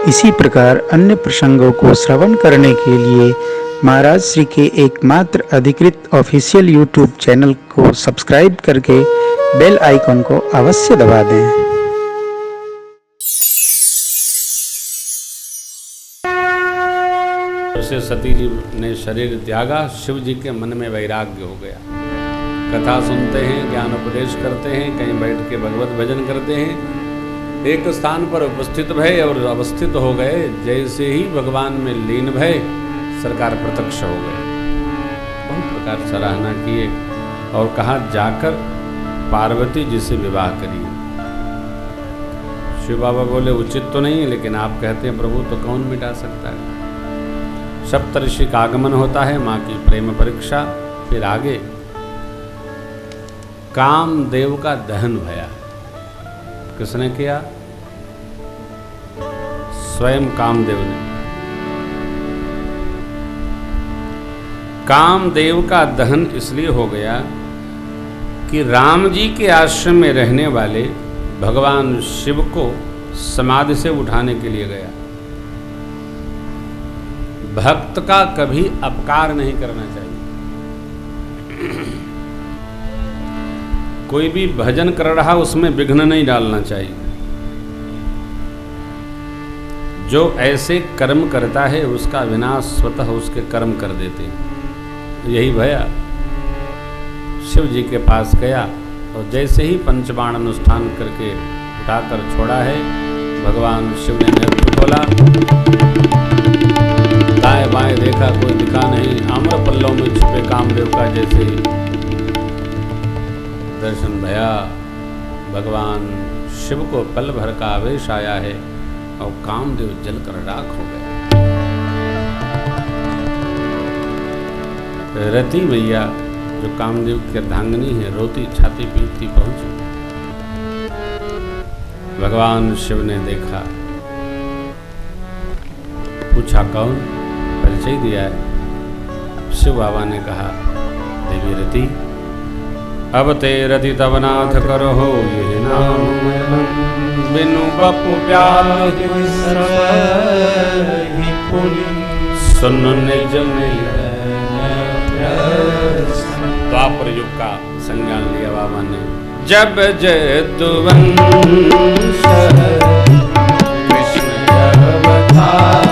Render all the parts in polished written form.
इसी प्रकार अन्य प्रसंगों को श्रवण करने के लिए महाराज श्री के एकमात्र अधिकृत ऑफिशियल यूट्यूब चैनल को सब्सक्राइब करके बेल आइकन को अवश्य दबा दें। से सती जी ने शरीर त्यागा, शिव जी के मन में वैराग्य हो गया। कथा सुनते हैं, ज्ञान उपदेश करते हैं, कहीं बैठ के भगवत भजन करते हैं। एक स्थान पर उपस्थित भय और अवस्थित हो गए। जैसे ही भगवान में लीन भय, सरकार प्रत्यक्ष हो गए। बहुत प्रकार सराहना किए और कहा जाकर पार्वती जी से विवाह करिए। शिव बाबा बोले उचित तो नहीं, लेकिन आप कहते हैं प्रभु तो कौन मिटा सकता है। सप्तऋषि का आगमन होता है, माँ की प्रेम परीक्षा, फिर आगे कामदेव का दहन भया। किसने किया? स्वयं कामदेव ने। कामदेव का दहन इसलिए हो गया कि राम जी के आश्रम में रहने वाले भगवान शिव को समाधि से उठाने के लिए गया। भक्त का कभी अपकार नहीं करना चाहिए। कोई भी भजन कर रहा उसमें विघ्न नहीं डालना चाहिए। जो ऐसे कर्म करता है उसका विनाश स्वतः उसके कर्म कर देते हैं। यही भया शिव जी के पास गया और जैसे ही पंचबाण अनुष्ठान करके उठाकर छोड़ा है, भगवान शिव ने नेत्र खोला, दाएं बाएं देखा, कोई दिखा नहीं। आम्र पल्लव में छिपे कामदेव का जैसे दर्शन भया। भगवान शिव को पल भर का आवेश आया है और कामदेव जलकर राख हो गए। रति मैया जो कामदेव की अर्धांगिनी है, रोती छाती पीटती पहुंची। भगवान शिव ने देखा, पूछा कौन? परिचय दिया है। शिव बाबा ने कहा देवी रति, अब ते रति तब नाथ करो हो ये नाम बिनु बपु प्यार सुन निज द्वापर युग का संज्ञान लिया बाबा ने। जब जयतुवंश कृष्ण अवतार,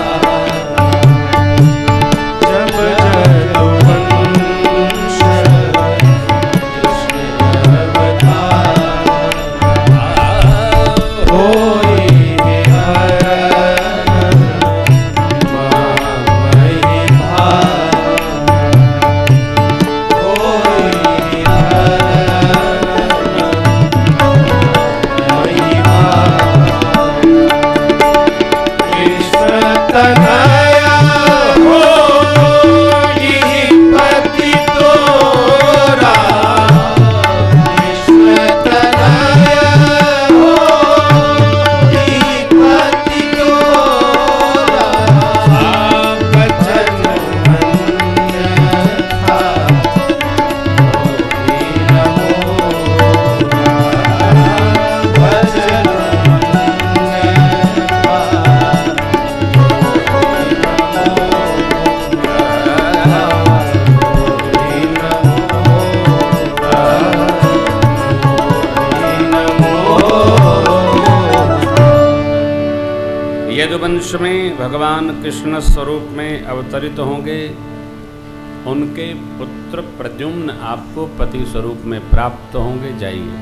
यदुवंश में भगवान कृष्ण स्वरूप में अवतरित होंगे। उनके पुत्र प्रद्युम्न आपको पति स्वरूप में प्राप्त होंगे। जाइए।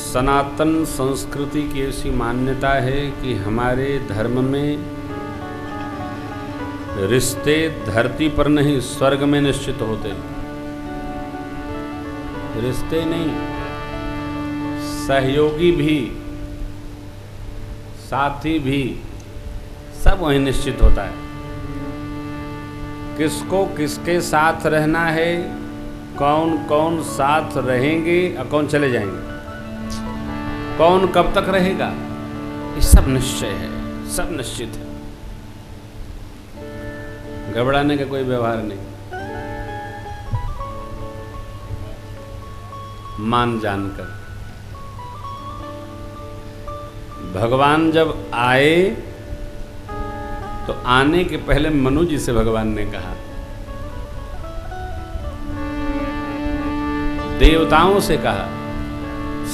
सनातन संस्कृति की ऐसी मान्यता है कि हमारे धर्म में रिश्ते धरती पर नहीं स्वर्ग में निश्चित होते। रिश्ते नहीं, सहयोगी भी, साथी भी, सब वहीं निश्चित होता है। किसको किसके साथ रहना है, कौन कौन साथ रहेंगे और कौन चले जाएंगे, कौन कब तक रहेगा, ये सब निश्चय है, सब निश्चित है। घबराने का कोई व्यवहार नहीं। मान जानकर भगवान जब आए तो आने के पहले मनु जी से भगवान ने कहा, देवताओं से कहा,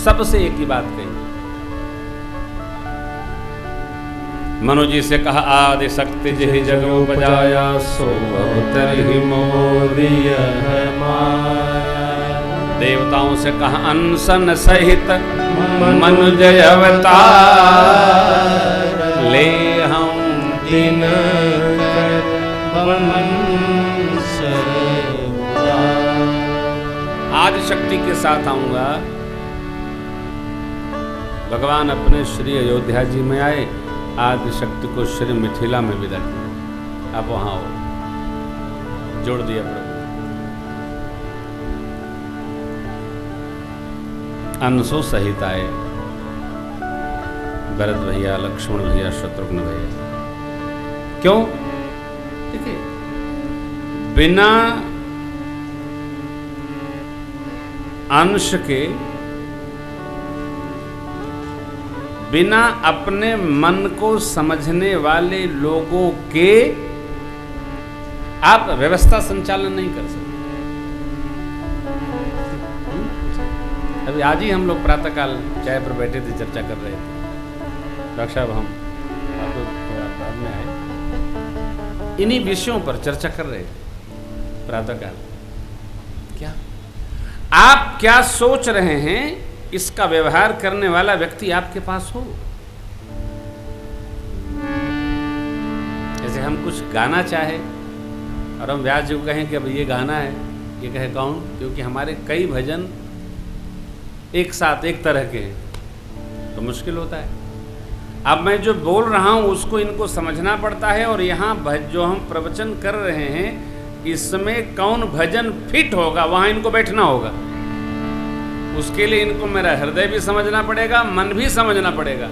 सबसे एक ही बात कही। मनु जी से कहा, आदि शक्ति जिहि जग उपजाया सो अवतरि मोरिय माया। देवताओं से कहा, अनशन सहित मनुज अवतार ले हम दिन आदि शक्ति के साथ आऊंगा। भगवान अपने श्री अयोध्या जी में आए, आदि शक्ति को श्री मिथिला में विदा किया। आप वहां हो, जोड़ दिया प्रभु। अंशों सहित आए, भरत भैया, लक्ष्मण भैया, शत्रुघ्न भैया। क्यों? देखिए, बिना अंश के, बिना अपने मन को समझने वाले लोगों के आप व्यवस्था संचालन नहीं कर सकते। अभी आज ही हम लोग प्रातःकाल चाय पर बैठे थे, चर्चा कर रहे थे। डॉक्टर साहब, हम आपको बाद में आए, इन्हीं विषयों पर चर्चा कर रहे थे प्रातःकाल। क्या आप क्या सोच रहे हैं, इसका व्यवहार करने वाला व्यक्ति आपके पास हो। जैसे हम कुछ गाना चाहे और हम व्यास जी को कहें कि अब ये गाना है, ये कहे कौन? क्योंकि हमारे कई भजन एक साथ एक तरह के हैं, तो मुश्किल होता है। अब मैं जो बोल रहा हूं उसको इनको समझना पड़ता है, और यहाँ जो हम प्रवचन कर रहे हैं इसमें कौन भजन फिट होगा, वहां इनको बैठना होगा। उसके लिए इनको मेरा हृदय भी समझना पड़ेगा, मन भी समझना पड़ेगा,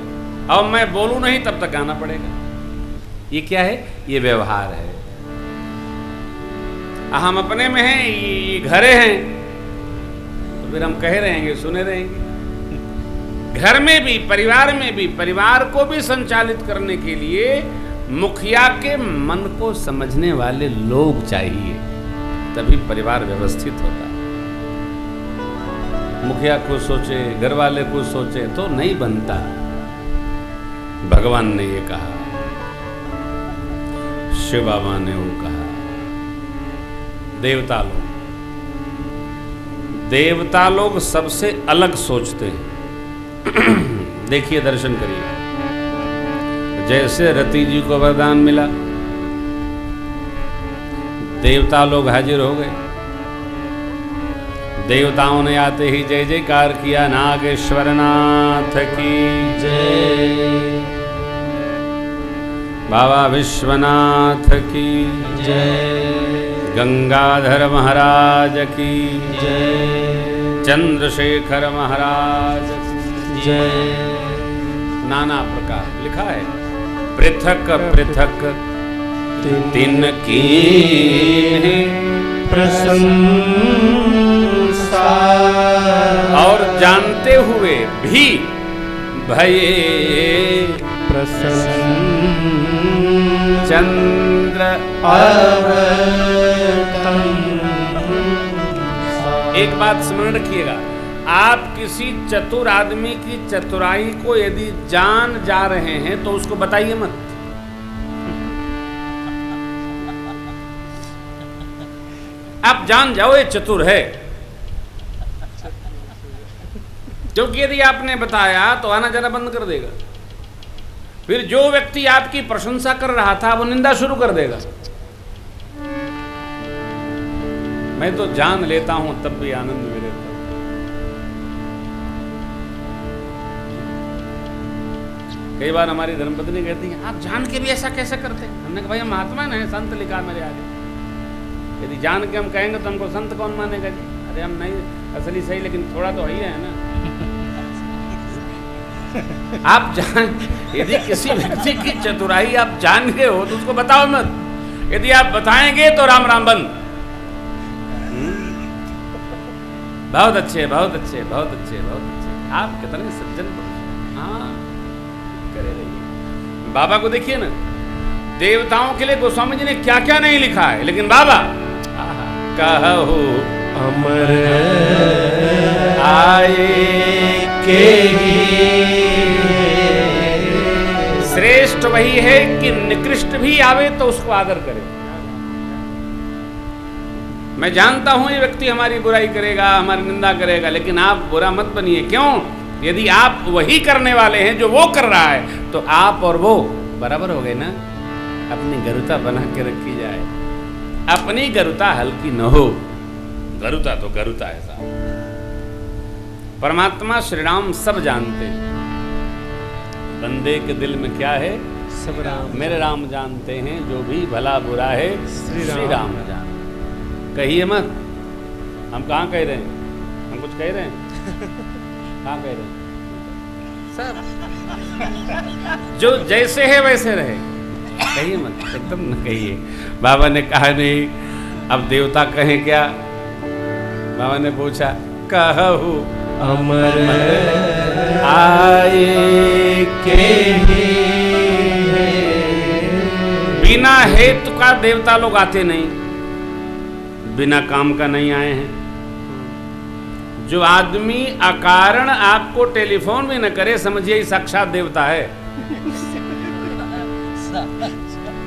और मैं बोलूं नहीं तब तक गाना पड़ेगा। ये क्या है? ये व्यवहार है। हम अपने में हैं, ये घरे हैं, तो फिर हम कहे रहेंगे, सुने रहेंगे। घर में भी, परिवार में भी, परिवार को भी संचालित करने के लिए मुखिया के मन को समझने वाले लोग चाहिए, तभी परिवार व्यवस्थित होता है। मुखिया को सोचे, घर वाले को सोचे तो नहीं बनता। भगवान ने ये कहा, शिव बाबा ने वो कहा। देवता लोग सबसे अलग सोचते हैं। देखिए, दर्शन करिए। जैसे रति जी को वरदान मिला, देवता लोग हाजिर हो गए। देवताओं ने आते ही जय जयकार किया, नागेश्वर नाथ की जय, बाबा विश्वनाथ की जय, गंगाधर महाराज की जय, चंद्रशेखर महाराज की जय। नाना प्रकार लिखा है, पृथक पृथक तिनकी प्रशंसा, और जानते हुए भी भये प्रसन्न चंद्र अवतम। एक बात स्मरण रखिएगा, आप किसी चतुर आदमी की चतुराई को यदि जान जा रहे हैं तो उसको बताइए मत। आप जान जाओ ये चतुर है, क्योंकि यदि आपने बताया तो आना जाना बंद कर देगा। फिर जो व्यक्ति आपकी प्रशंसा कर रहा था वो निंदा शुरू कर देगा। मैं तो जान लेता हूं तब भी आनंद में रहता हूं। कई बार हमारी धर्मपत्नी कहती है, आप जान के भी ऐसा कैसे करते हैं? हमने कहा, भाई हम महात्मा हैं, संत लिखा मेरे आगे। यदि जान के हम कहेंगे तो हमको संत कौन मानेगा जी? अरे हम नहीं, असली सही, लेकिन थोड़ा तो है ही है ना। आप जान, यदि किसी व्यक्ति की चतुराई आप जान गए हो तो उसको बताओ मत। यदि आप बताएंगे तो राम राम बंद। बहुत अच्छे, बहुत अच्छे, बहुत अच्छे, बहुत अच्छे। आप कितने सज्जन। हाँ, बाबा को देखिए ना, देवताओं के लिए गोस्वामी जी ने क्या क्या नहीं लिखा है, लेकिन बाबा कहो अमर आए के श्रेष्ठ वही है कि निकृष्ट भी आवे तो उसको आदर करे। मैं जानता हूं ये व्यक्ति हमारी बुराई करेगा, हमारी निंदा करेगा, लेकिन आप बुरा मत बनिए। क्यों? यदि आप वही करने वाले हैं जो वो कर रहा है, तो आप और वो बराबर हो गए ना। अपनी गरुता बना के रखी जाए, अपनी गरुता हल्की न हो। गरुता तो गरुता है साहब। परमात्मा श्री राम सब जानते हैं। बंदे के दिल में क्या है? सब राम। मेरे राम जानते हैं, जो भी भला बुरा है श्री राम जान। कहिए मत, हम कहाँ कह रहे हैं? हम कुछ कह रहे हैं? कहाँ कह रहे हैं? सब जो जैसे है वैसे रहे। कहिए मत, एकदम न कहिए। बाबा ने कहा नहीं, अब देवता कहें क्या? बाबा ने पूछा, कहू अमर आए के बिना हेतु का देवता लोग आते नहीं, बिना काम का नहीं आए हैं। जो आदमी अकारण आपको टेलीफोन भी न करे, समझिए ही साक्षात देवता है।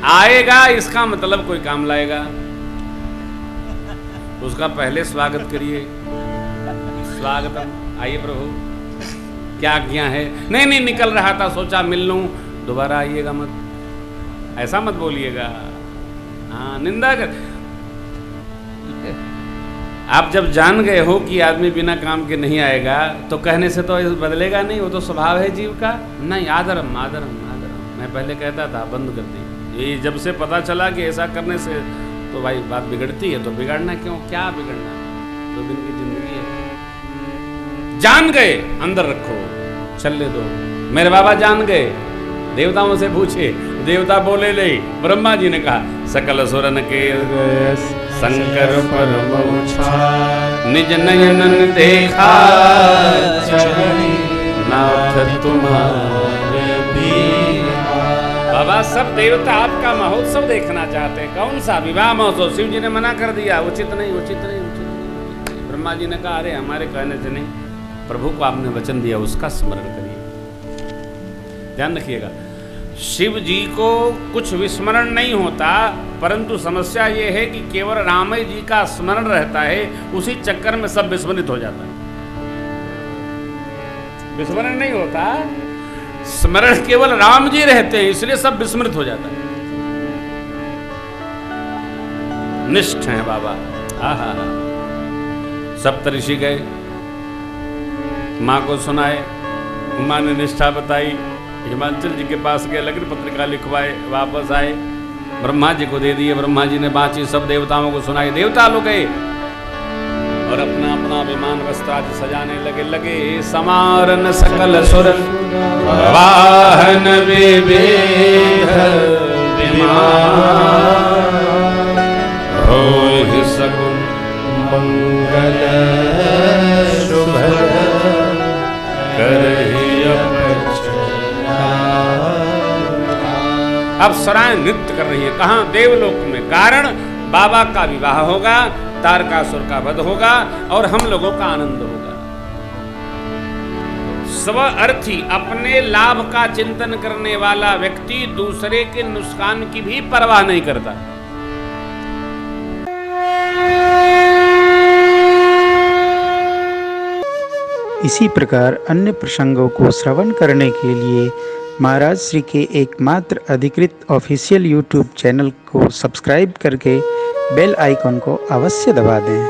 आएगा इसका मतलब कोई काम लाएगा, उसका पहले स्वागत करिए। स्वागतम, आइए प्रभु, क्या किया है? नहीं नहीं, निकल रहा था, सोचा मिल लूं, दोबारा आइएगा मत, ऐसा मत बोलिएगा। हाँ, निंदा कर। आप जब जान गए हो कि आदमी बिना काम के नहीं आएगा, तो कहने से तो बदलेगा नहीं, वो तो स्वभाव है जीव का। नहीं, आदरम आदरम आदरम, मैं पहले कहता था, बंद कर दी। ये जब से पता चला कि ऐसा करने से तो भाई बात बिगड़ती है, तो बिगाड़ना क्यों? क्या बिगड़ना? 2 दिन की जिंदगी है। जान गए, अंदर रखो, चलने दो। मेरे बाबा जान गए, देवताओं से पूछे, देवता बोले नहीं। ब्रह्मा जी ने कहा, सकल सुरन के शंकर परम निज नयन देखा नाथ तुम्हारे भी। बाबा, सब देवता आपका महोत्सव देखना चाहते हैं। कौन सा? विवाह महोत्सव। शिव जी ने मना कर दिया, उचित नहीं, उचित नहीं, उचित नहीं। ब्रह्मा जी ने कहा, अरे हमारे कहने से नहीं, प्रभु को आपने वचन दिया, उसका स्मरण करिए। ध्यान रखिएगा, शिव जी को कुछ विस्मरण नहीं होता, परंतु समस्या ये है कि केवल राम जी का स्मरण रहता है, उसी चक्कर में सब विस्मृत हो जाता है। विस्मरण नहीं होता, स्मरण केवल राम जी रहते हैं, इसलिए सब विस्मृत हो जाता है। निष्ठ हैं बाबा। आहा, सप्तऋषि गए, माँ को सुनाए, माँ ने निष्ठा बताई, हिमाचल जी के पास गए, लग्न पत्रिका लिखवाए, वापस आए, ब्रह्मा जी को दे दिए। ब्रह्मा जी ने बाँची, सब देवताओं को सुनाई। देवता लोग गए और अपना अपना विमान वस्त्रादि सजाने लगे। समारन सकल सुर वाहन विविध विमान, होहि सगुन मंगल शुभ करहि अप्सराएं नृत्य कर रही है। कहाँ? देवलोक में। कारण बाबा का विवाह होगा, तारकासुर का वध होगा और हम लोगों का आनंद होगा। स्व अर्थी, अपने लाभ का चिंतन करने वाला व्यक्ति दूसरे के नुकसान की भी परवाह नहीं करता। इसी प्रकार अन्य प्रसंगों को श्रवण करने के लिए महाराज श्री के एकमात्र अधिकृत ऑफिशियल यूट्यूब चैनल को सब्सक्राइब करके बेल आइकॉन को अवश्य दबा दें।